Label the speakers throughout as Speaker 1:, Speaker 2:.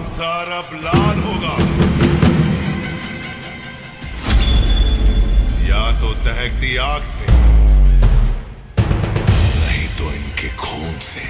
Speaker 1: संसार अब लाल होगा, या तो दहकती आग से, नहीं तो इनके खून से।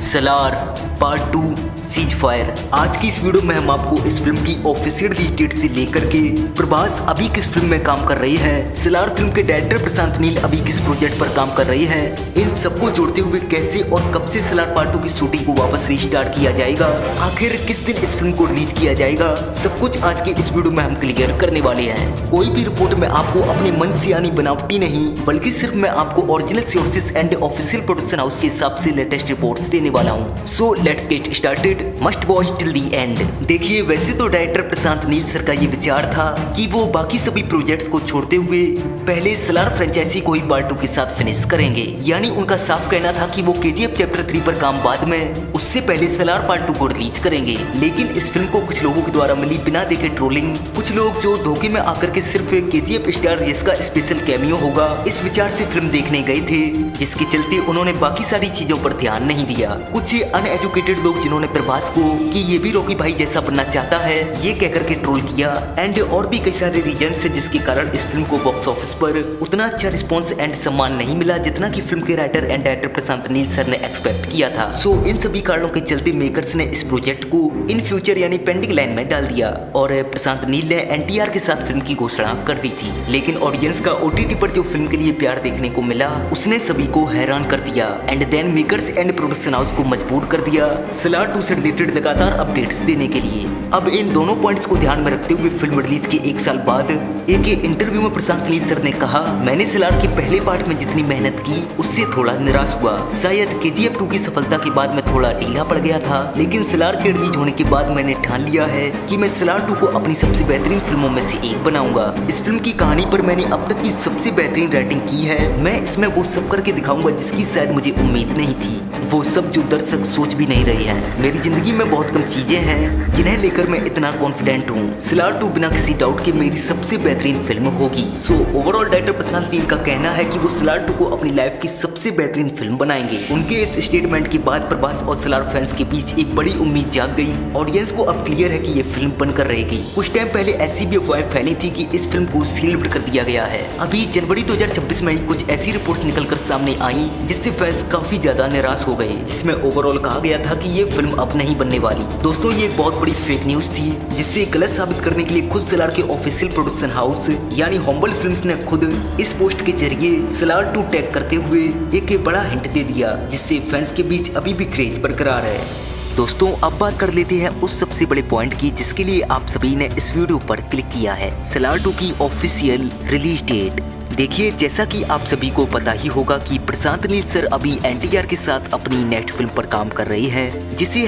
Speaker 2: Salaar part 2 cease fire. आज की इस वीडियो में हम आपको इस फिल्म की ऑफिशियल रिलीज डेट से लेकर के प्रभास अभी किस फिल्म में काम कर रही है, सलार फिल्म के डायरेक्टर प्रशांत नील अभी किस प्रोजेक्ट पर काम कर रही है, इन सबको जोड़ते हुए कैसे और कब से सलार पार्ट 2 की शूटिंग को वापस रिस्टार्ट किया जाएगा, आखिर किस दिन इस फिल्म को रिलीज किया जाएगा, सब कुछ आज के इस वीडियो में हम क्लियर करने वाले हैं। कोई भी रिपोर्ट में आपको अपने मन से यानी बनावटी नहीं, बल्कि सिर्फ मैं आपको original sources and official production house के हिसाब से लेटेस्ट रिपोर्ट्स देने वाला हूँ। So let's get started, must watch till the end. देखिए, वैसे तो डायरेक्टर प्रशांत नील सर का ये विचार था कि वो बाकी सभी प्रोजेक्ट्स को छोड़ते हुए पहले सलार फ्रेंचाइजी को ही पार्ट 2 के साथ फिनिश करेंगे। यानी उनका साफ कहना था कि वो केजीएफ चैप्टर 3 पर काम बाद में, उससे पहले सलार पार्ट 2 को रिलीज करेंगे। लेकिन इस फिल्म को कुछ लोगों के द्वारा मिली बिना देखे ट्रोलिंग, कुछ लोग जो धोखे में आकर के सिर्फ केजीएफ स्टार यश का स्पेशल कैमियो होगा इस विचार से फिल्म देखने गए थे, जिसके चलते उन्होंने बाकी सारी चीजों पर ध्यान नहीं दिया। कुछ अनएजुकेटेड लोग जिन्होंने प्रभास को कि ये भी रॉकी भाई जैसा बनना चाहता है ये कहकर के ट्रोल किया, एंड और भी कई सारे रीजन है जिसके कारण इस फिल्म को बॉक्स ऑफिस पर उतना अच्छा रिस्पॉन्स एंड सम्मान नहीं मिला जितना कि फिल्म के writer and director Prashanth Neel sir ने एक्सपेक्ट किया था। सो इन सभी कारणों के चलते मेकर्स ने इस प्रोजेक्ट को इन फ्यूचर यानी पेंडिंग लाइन में डाल दिया और प्रशांत नील ने एनटीआर के साथ फिल्म की घोषणा कर दी थी। लेकिन ऑडियंस का ओटीटी पर जो फिल्म के लिए प्यार देखने को मिला उसने सभी को हैरान कर दिया, and then makers and production house को मजबूर कर दिया सलार 2 से रिलेटेड लगातार अपडेट्स देने के लिए। अब इन दोनों पॉइंट्स को ध्यान में रखते हुए फिल्म रिलीज के 1 साल बाद एक इंटरव्यू में प्रशांत नील सर ने कहा, मैंने सलार के पहले पार्ट में जितनी मेहनत की उससे थोड़ा निराश हुआ। शायद केजीएफ 2 की सफलता के बाद मैं थोड़ा ढीला पड़ गया था, लेकिन सलार के रिलीज होने के बाद मैंने ठान लिया है कि मैं सलार 2 को अपनी सबसे बेहतरीन फिल्मों में से एक बनाऊंगा। इस फिल्म की कहानी पर मैंने अब तक की सबसे बेहतरीन राइटिंग की है। मैं इसमें वो सब करके दिखाऊंगा जिसकी शायद मुझे उम्मीद नहीं थी, वो सब जो दर्शक सोच भी नहीं रहे हैं। मेरी जिंदगी में बहुत कम चीजें हैं जिन्हें लेकर मैं इतना कॉन्फिडेंट हूँ। सलार 2 बिना किसी डाउट के मेरी सबसे बेहतरीन फिल्म होगी। सो ओवरऑल डायरेक्टर प्रशांत नील का कहना है कि वो सलार 2 को अपनी लाइफ की सबसे बेहतरीन फिल्म बनाएंगे। उनके इस स्टेटमेंट के बाद प्रभास और सलार फैंस के बीच एक बड़ी उम्मीद जाग गई। ऑडियंस को अब क्लियर है कि ये फिल्म बनकर रहेगी। कुछ टाइम पहले ऐसी भी अफवाहें फैली थी कि इस फिल्म को सील्ड कर दिया गया है। अभी जनवरी 2026 में ही कुछ ऐसी रिपोर्ट्स निकलकर सामने आई जिससे फैंस काफी ज्यादा निराश हो गए, जिसमें ओवरऑल कहा गया था कि ये फिल्म अब नहीं बनने वाली। दोस्तों, ये एक बहुत बड़ी फेक न्यूज थी जिससे गलत साबित करने के लिए खुद सलार के ऑफिशियल प्रोडक्शन हाउस यानी हम्बल फिल्म्स ने खुद इस पोस्ट के जरिए सलार 2 टैग करते हुए एक बड़ा हिंट दे दिया, जिससे फैंस के बीच अभी भी क्रेज बरकरार है। दोस्तों, अब बात कर लेते हैं उस सबसे बड़े पॉइंट की जिसके लिए आप सभी ने इस वीडियो पर क्लिक किया है, सलार 2 की ऑफिशियल रिलीज डेट। देखिए, जैसा कि आप सभी को पता ही होगा कि प्रशांत नील सर अभी एनटीआर के साथ अपनी नेक्स्ट फिल्म पर काम कर रही हैं, जिसे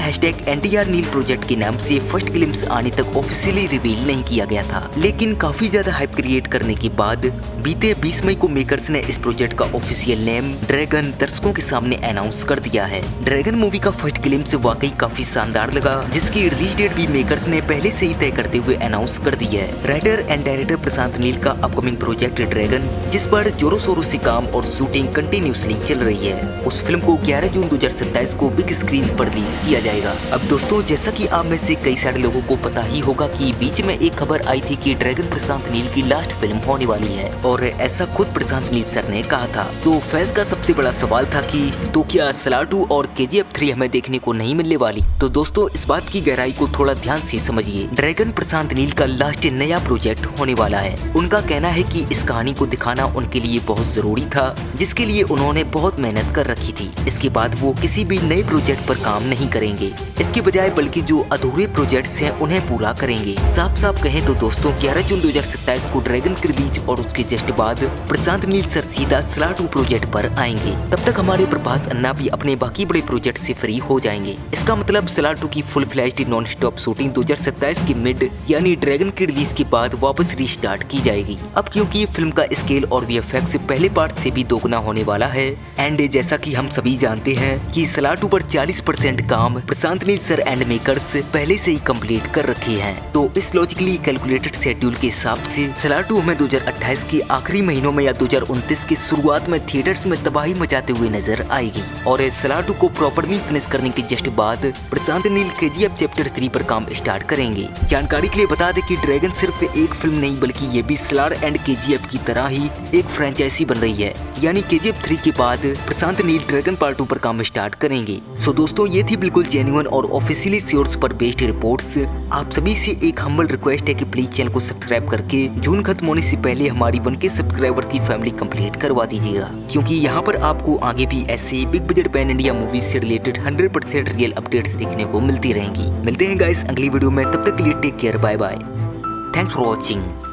Speaker 2: #NTR नील प्रोजेक्ट के नाम से फर्स्ट ग्लिम्स आने तक ऑफिशियली रिवील नहीं किया गया था। लेकिन काफी ज्यादा हाइप क्रिएट करने के बाद बीते 20 मई को मेकर्स ने इस प्रोजेक्ट का ऑफिशियल नेम ड्रैगन दर्शकों के सामने अनाउंस कर दिया है। ड्रैगन मूवी का फर्स्ट ग्लिम्स वाकई काफी शानदार लगा, जिसकी रिलीज डेट भी मेकर्स ने पहले से ही तय करते हुए अनाउंस कर दी है। राइटर एंड डायरेक्टर प्रशांत नील का अपकमिंग प्रोजेक्ट ड्रैगन, जिस पर जोरों शोरों से काम और शूटिंग कंटिन्यूसली चल रही है, उस फिल्म को 11 जून 2027 को बिग स्क्रीन पर रिलीज किया जाएगा। अब दोस्तों, जैसा कि आप में से कई सारे लोगों को पता ही होगा कि बीच में एक खबर आई थी कि ड्रैगन प्रशांत नील की लास्ट फिल्म होने वाली है, और ऐसा खुद प्रशांत नील सर ने कहा था। तो फैंस का सबसे बड़ा सवाल था कि तो क्या सलार 2 और केजीएफ 3 हमें देखने को नहीं मिलने वाली? तो दोस्तों, इस बात की गहराई को थोड़ा ध्यान से समझिए। ड्रैगन प्रशांत नील का लास्ट नया प्रोजेक्ट होने वाला है। उनका कहना है कि इस कहानी को दिखाना उनके लिए बहुत जरूरी था, जिसके लिए उन्होंने बहुत मेहनत कर रखी थी। इसके बाद वो किसी भी नए प्रोजेक्ट पर काम नहीं करेंगे, इसके बजाय बल्कि जो अधूरे प्रोजेक्ट्स हैं उन्हें पूरा करेंगे। साफ साफ कहें तो दोस्तों, 11 जून 2027 को ड्रैगन की रिलीज और उसके जस्ट बाद प्रशांत नील सर सीधा सलार 2 प्रोजेक्ट पर आएंगे। तब तक हमारे प्रभास अन्ना भी अपने बाकी बड़े प्रोजेक्ट से फ्री हो जाएंगे। इसका मतलब सलार 2 की full flashed non stop shooting 2027 की मिड यानी ड्रैगन की रिलीज के बाद वापस रीस्टार्ट की जाएगी। अब क्योंकि ये फिल्म का स्केल और वीएफएक्स पहले पार्ट से भी दोगुना होने वाला है। एंड जैसा कि हम सभी जानते हैं कि सलार 2 पर 40% काम प्रशांत नील सर एंड मेकर्स पहले से ही कंप्लीट कर रखे हैं। तो इस लॉजिकली कैलकुलेटेड शेड्यूल के हिसाब से सलार 2 हमें 2028 के आखिरी महीनों में या 2029 की शुरुआत में थिएटर्स में तबाही मचाते हुए नजर आएगी। और सलार 2 को प्रॉपरली फिनिश करने के जस्ट बाद प्रशांत नील KGF चैप्टर 3 पर काम स्टार्ट करेंगे। जानकारी के लिए बता दें कि ड्रैगन सिर्फ एक फिल्म नहीं बल्कि ये भी सलार एंड KGF की तरह ही एक फ्रेंचाइजी बन रही है। यानी KGF 3 के बाद प्रशांत नील ड्रैगन पार्ट 2 पर काम स्टार्ट करेंगे। सो दोस्तों, ये थी बिल्कुल जेन्युइन और ऑफिशियली सोर्स पर बेस्ड रिपोर्ट्स। आप सभी से एक हम्बल रिक्वेस्ट है कि प्लीज चैनल को सब्सक्राइब करके जून खत्म होने से पहले हमारी 1K सब्सक्राइबर की फैमिली कंप्लीट करवा दीजिएगा, क्योंकि यहाँ पर आपको आगे भी ऐसे big budget pan India movies से रिलेटेड 100% रियल अपडेट्स देखने को मिलती रहेंगी। मिलते हैं गाइस अगली वीडियो में, तब तक के लिए take care, bye bye, thanks for watching.